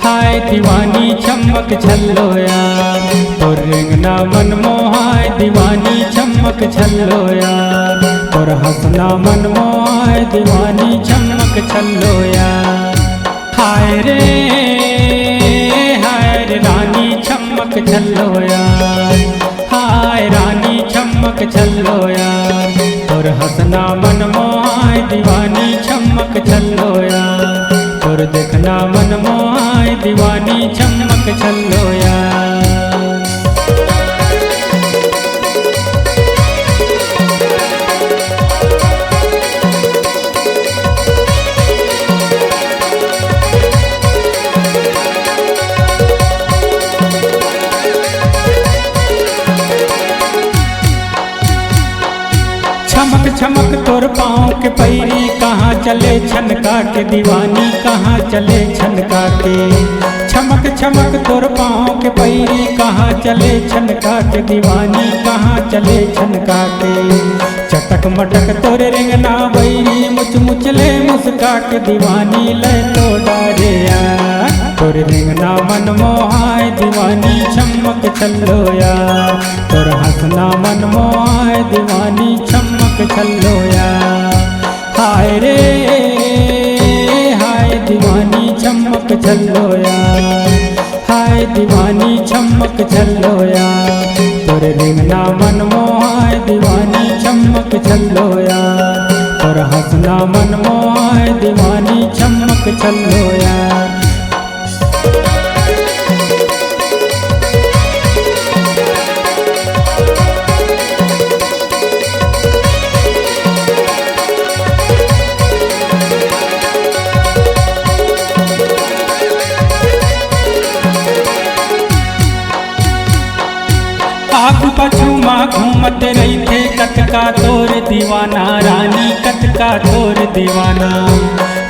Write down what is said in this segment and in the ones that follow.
हाय दीवानी चमक छल्लो यार, तोर रेंगना मन मोहाय दीवानी चमक छल्लो यार, तोर हंसना मन मोहाय दीवानी चमक छल्लो यार। हाय रे रानी चमक छल्लो यार, हाय रानी चमक छल्लो यार, तोर हंसना मन मोहाय दीवानी चमक छल्लो यार, तोर देखना मन मोहाय दीवानी चमक छल्लो यार। चमक चमक तोर पाँव के पैरी कहाँ चले छनका के दीवानी, कहाँ चले छनका के। चमक चमक तोर पाँव के पैरी कहाँ चले छनका के दीवानी, कहाँ चले छनका के। चटक मटक तोर रेंगना बैरी मुच मुचले मुस्का के दीवानी ले तो डारे यार, तोर रेंगना मन मोहाय दीवानी चमक छल्लो यार, तोर हंसना मन मोहाय दीवानी चमक छल्लो यार। हाय रे हाय दीवानी चमक छल्लो यार, हाय दीवानी चमक छल्लो यार, तोर रेंगना मन मोहाय दीवानी चमक छल्लो यार, तोर हंसना मन मोहाय दीवानी चमक छल्लो यार। आगू पाछू माँ घूमत रही थे कतका तोर दीवाना रानी, कतका तोर दीवाना।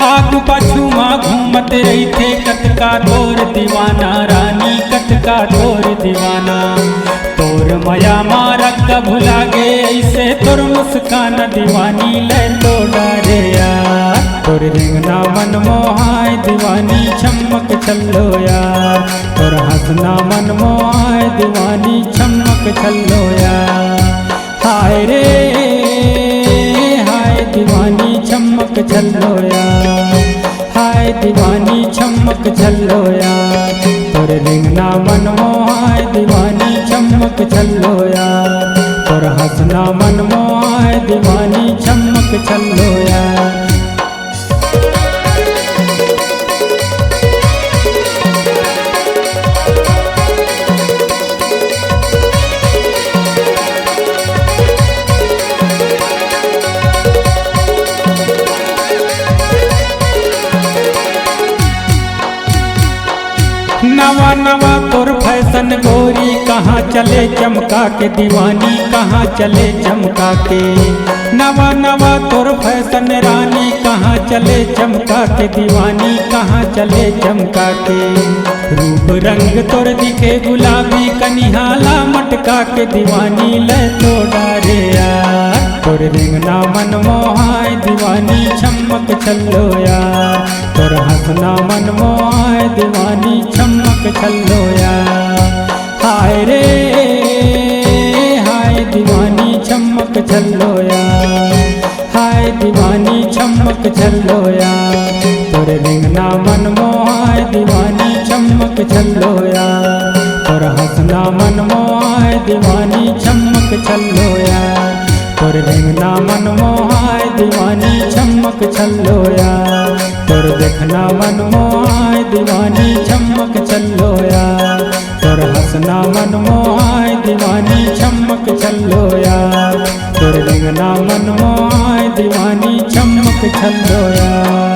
आगू पाछू माँ घूमत रही थे कतका तोर दीवाना रानी, कतका तोर दीवाना। तोर माया मारा का भुला गे ऐसे तोर मुस्कान दीवानी ले तो डारे यार, तोर रेंगना मन मोहाय दीवानी चमक छल्लो यार, तोर हंसना मन मोहाय दीवानी चमक छल्लो यार। हाय रे हाय दीवानी चमक छल्लो यार, हाय दीवानी चमक छल्लो यार, तोर रेंगना मन मोहाय दीवानी चमक छल्लो यार, तोर हंसना मन मोहाय दीवानी चमक छल्लो यार। नवा नवा तोर फैशन गोरी कहाँ चले चमका के दीवानी, कहाँ चले चमका के। नवा नवा तोर फैशन रानी कहाँ चले चमका के दीवानी, कहाँ चले चमका के। रूप रंग तोर दिखे गुलाबी कनिहाला मटका के दीवानी ले तो डारे यार, तोर रेंगना मन मोहाय दीवानी चमक छल्लो यार, तोर हंसना मन मोहाय दीवानी चमक छल्लो यार। हाय रे हाय दीवानी चमक छल्लो यार, हाय दीवानी चमक छल्लो यार, तोर रेंगना मन मोहाय दीवानी चमक छल्लो यार, तोर हंसना मन मोहाय दीवानी चमक छल्लो यार, तोर रेंगना मन मोहाय दीवानी चमक छल्लो यार, तोर देखना मन मोहाय दीवानी चमक छल्लो यार, तोर हंसना मन मोहाय दीवानी चमक छल्लो यार, तोर रेंगना मन मोहाय दीवानी चमक छल्लो यार।